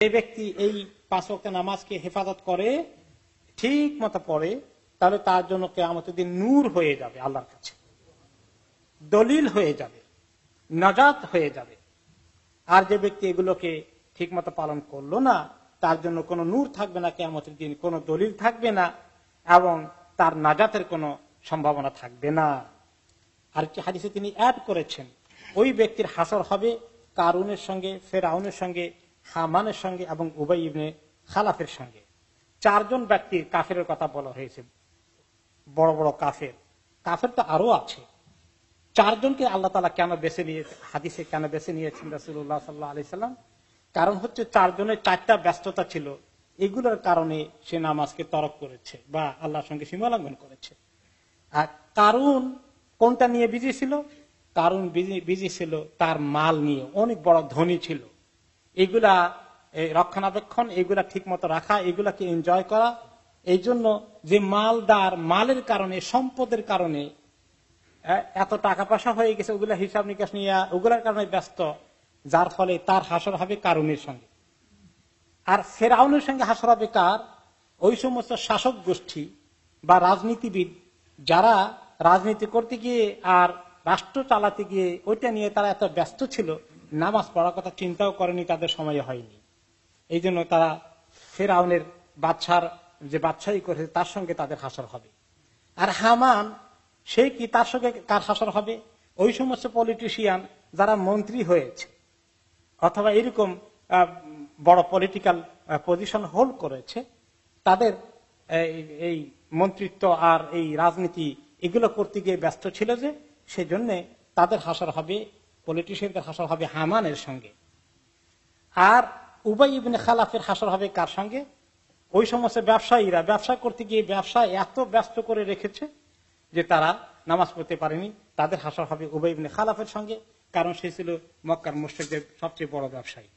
যে ব্যক্তি এই 5 ওয়াক্ত নামাজকে হেফাজত করে, ঠিক মতো পড়ে, তাহলে তার জন্য কিয়ামতের দিন নূর হয়ে যাবে, আল্লাহর কাছে দলিল হয়ে যাবে, নাজাত হয়ে যাবে। আর যে ব্যক্তি এগুলোকে ঠিক মতো পালন করলো না, তার জন্য কোনো নূর থাকবে না কিয়ামতের দিন, কোনো দলিল থাকবে না, এবং তার নাজাতের কোনো সম্ভাবনা থাকবে না। আর কি হাদিসে তিনি অ্যাড করেছেন, ওই ব্যক্তির হাসর হবে কারুনের সঙ্গে, ফেরাউনের সঙ্গে, হামানের সঙ্গে এবং উবাই ইবনে খালাফের সঙ্গে। 4 জন ব্যক্তির কাফেরের কথা বলা হয়েছে, বড় বড় কাফের। কাফের তো আরো আছে। 4 জনকে আল্লাহ তাআলা কেন বেছে নিয়ে, হাদিসে কেন বেছে নিয়েছেন রাসূলুল্লাহ সাল্লাল্লাহু আলাইহি সাল্লাম? কারণ হচ্ছে 4 জনের 4টা ব্যস্ততা ছিল, এগুলোর কারণে সে নামাজকে তরক করেছে বা আল্লাহর সঙ্গে সীমা লঙ্ঘন করেছে। আর কারুন কোনটা নিয়ে বিজি ছিল? কারুন বিজি ছিল তার মাল নিয়ে, অনেক বড় ধনী ছিল। এগুলা রক্ষণাবেক্ষণ, এগুলা ঠিক মতো রাখা, এগুলাকে এনজয় করা। এই জন্য যে মালদার, মালের কারণে, সম্পদের কারণে এত টাকা পয়সা হয়ে গেছে, ওগুলা হিসাব নিকাশ নিয়ে ওগুলার কারণে ব্যস্ত, যার ফলে তার হাসর হবে কারুনের সঙ্গে। আর ফেরাউনের সঙ্গে হাসর হবে কার? ওই সমস্ত শাসক গোষ্ঠী বা রাজনীতিবিদ, যারা রাজনীতি করতে গিয়ে আর রাষ্ট্র চালাতে গিয়ে ওইটা নিয়ে তারা এত ব্যস্ত ছিল, নামাজ পড়ার কথা চিন্তাও করেনি, তাদের সময় হয়নি। এই জন্য তারা ফেরাউনের বাদশার যে বাদশাহী করেছে তার সঙ্গে তাদের হাসর হবে। আর হামান, সে কি, তার সঙ্গে কার হাসর হবে? ওই সমস্ত পলিটিশিয়ান যারা মন্ত্রী হয়েছে অথবা এরকম বড় পলিটিক্যাল পজিশন হোল্ড করেছে, তাদের এই মন্ত্রিত্ব আর এই রাজনীতি এগুলো করতে গিয়ে ব্যস্ত ছিল, যে সেজন্য তাদের হাসর হবে, পলিটিশিয়ানদের হাসর হবে হামানের সঙ্গে। আর উবাই ইবনে খালাফের হাসর হবে কার সঙ্গে? ওই সমস্ত ব্যবসায়ীরা ব্যবসা করতে গিয়ে ব্যবসা এত ব্যস্ত করে রেখেছে যে তারা নামাজ পড়তে পারেনি, তাদের হাসর হবে উবাই ইবনে খালাফের সঙ্গে, কারণ সে ছিল মক্কার মুশরিকদের সবচেয়ে বড় ব্যবসায়ী।